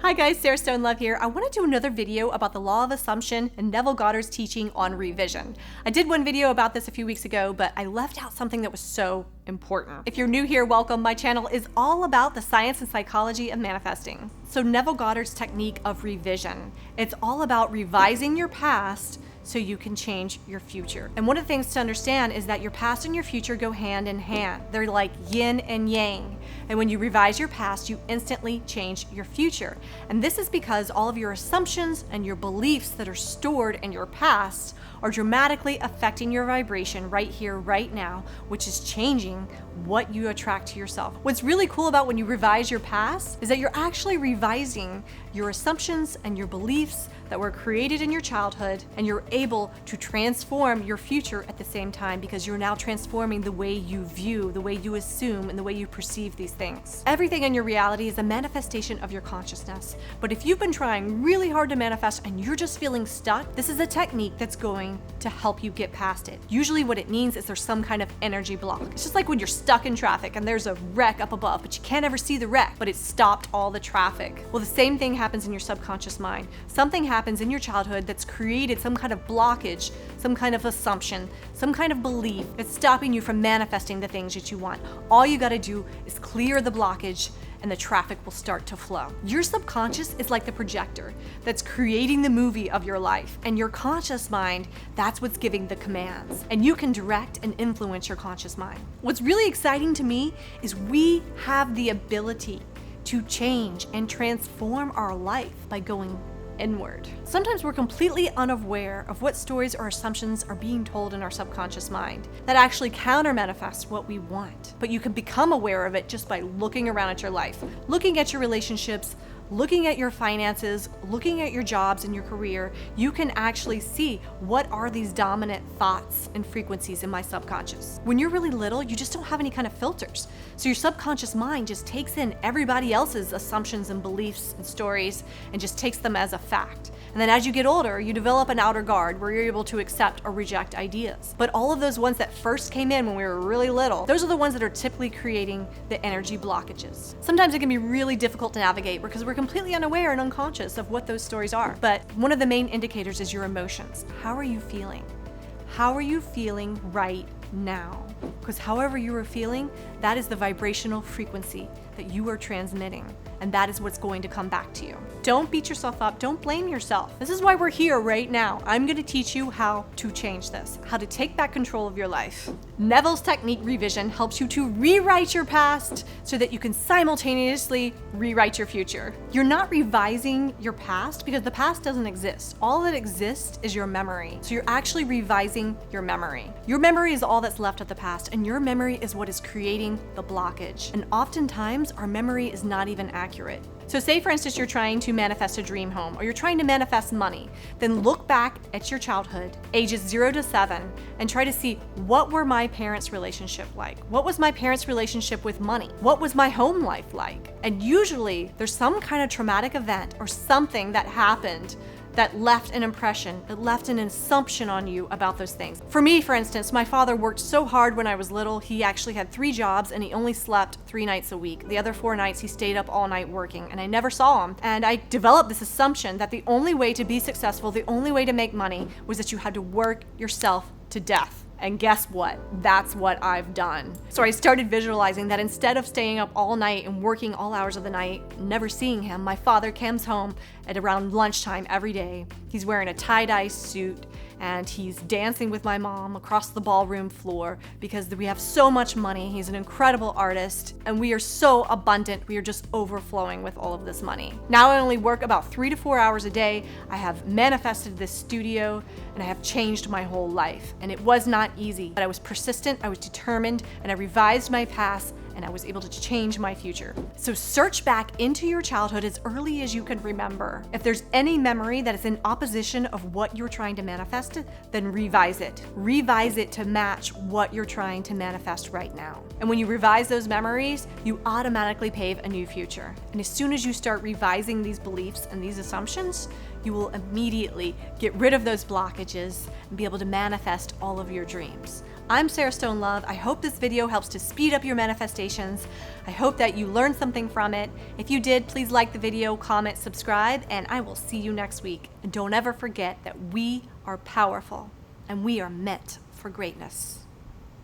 Hi guys, Sarah Stone Love here. I want to do another video about the law of assumption and Neville Goddard's teaching on revision. I did one video about this a few weeks ago, but I left out something that was so important. If you're new here, welcome. My channel is all about the science and psychology of manifesting. So Neville Goddard's technique of revision, it's all about revising your past so you can change your future. And one of the things to understand is that your past and your future go hand in hand. They're like yin and yang. And when you revise your past, you instantly change your future. And this is because all of your assumptions and your beliefs that are stored in your past are dramatically affecting your vibration right here, right now, which is changing what you attract to yourself. What's really cool about when you revise your past is that you're actually revising your assumptions and your beliefs that were created in your childhood, and you're able to transform your future at the same time because you're now transforming the way you view, the way you assume, and the way you perceive these things. Everything in your reality is a manifestation of your consciousness. But if you've been trying really hard to manifest and you're just feeling stuck, this is a technique that's going to help you get past it. Usually what it means is there's some kind of energy block. It's just like when you're stuck in traffic and there's a wreck up above, but you can't ever see the wreck, but it stopped all the traffic. Well, the same thing happens in your subconscious mind. Something happens in your childhood that's created some kind of blockage, some kind of assumption, some kind of belief that's stopping you from manifesting the things that you want. All you gotta do is clear the blockage and the traffic will start to flow. Your subconscious is like the projector that's creating the movie of your life, and your conscious mind, that's what's giving the commands. And you can direct and influence your conscious mind. What's really exciting to me is we have the ability to change and transform our life by going inward. Sometimes we're completely unaware of what stories or assumptions are being told in our subconscious mind that actually counter-manifest what we want. But you can become aware of it just by looking around at your life, looking at your relationships, looking at your finances, looking at your jobs and your career. You can actually see what are these dominant thoughts and frequencies in my subconscious. When you're really little, you just don't have any kind of filters. So your subconscious mind just takes in everybody else's assumptions and beliefs and stories and just takes them as a fact. And then as you get older, you develop an outer guard where you're able to accept or reject ideas. But all of those ones that first came in when we were really little, those are the ones that are typically creating the energy blockages. Sometimes it can be really difficult to navigate because we're completely unaware and unconscious of what those stories are. But one of the main indicators is your emotions. How are you feeling? How are you feeling right now? Because however you are feeling, that is the vibrational frequency that you are transmitting, and that is what's going to come back to you. Don't beat yourself up. Don't blame yourself. This is why we're here right now. I'm going to teach you how to change this, how to take back control of your life. Neville's technique revision helps you to rewrite your past so that you can simultaneously rewrite your future. You're not revising your past because the past doesn't exist. All that exists is your memory. So you're actually revising your memory. Your memory is all that's left of the past, and your memory is what is creating the blockage. And oftentimes our memory is not even accurate. So say for instance you're trying to manifest a dream home, or you're trying to manifest money, then look back at your childhood, ages 0 to 7, and try to see, what were my parents' relationship like? What was my parents' relationship with money? What was my home life like? And usually there's some kind of traumatic event or something that happened that left an impression, that left an assumption on you about those things. For me, for instance, my father worked so hard when I was little. He actually had 3 jobs and he only slept 3 nights a week. The other 4 nights he stayed up all night working, and I never saw him. And I developed this assumption that the only way to be successful, the only way to make money, was that you had to work yourself to death. And guess what? That's what I've done. So I started visualizing that instead of staying up all night and working all hours of the night, never seeing him, my father comes home at around lunchtime every day. He's wearing a tie-dye suit and he's dancing with my mom across the ballroom floor because we have so much money. He's an incredible artist and we are so abundant. We are just overflowing with all of this money. Now I only work about 3 to 4 hours a day. I have manifested this studio and I have changed my whole life. And it was not easy, but I was persistent, I was determined, and I revised my past, and I was able to change my future. So search back into your childhood as early as you can remember. If there's any memory that is in opposition of what you're trying to manifest, then revise it. Revise it to match what you're trying to manifest right now. And when you revise those memories, you automatically pave a new future. And as soon as you start revising these beliefs and these assumptions, you will immediately get rid of those blockages and be able to manifest all of your dreams. I'm Sarah Stone Love. I hope this video helps to speed up your manifestations. I hope that you learned something from it. If you did, please like the video, comment, subscribe, and I will see you next week. And don't ever forget that we are powerful and we are meant for greatness.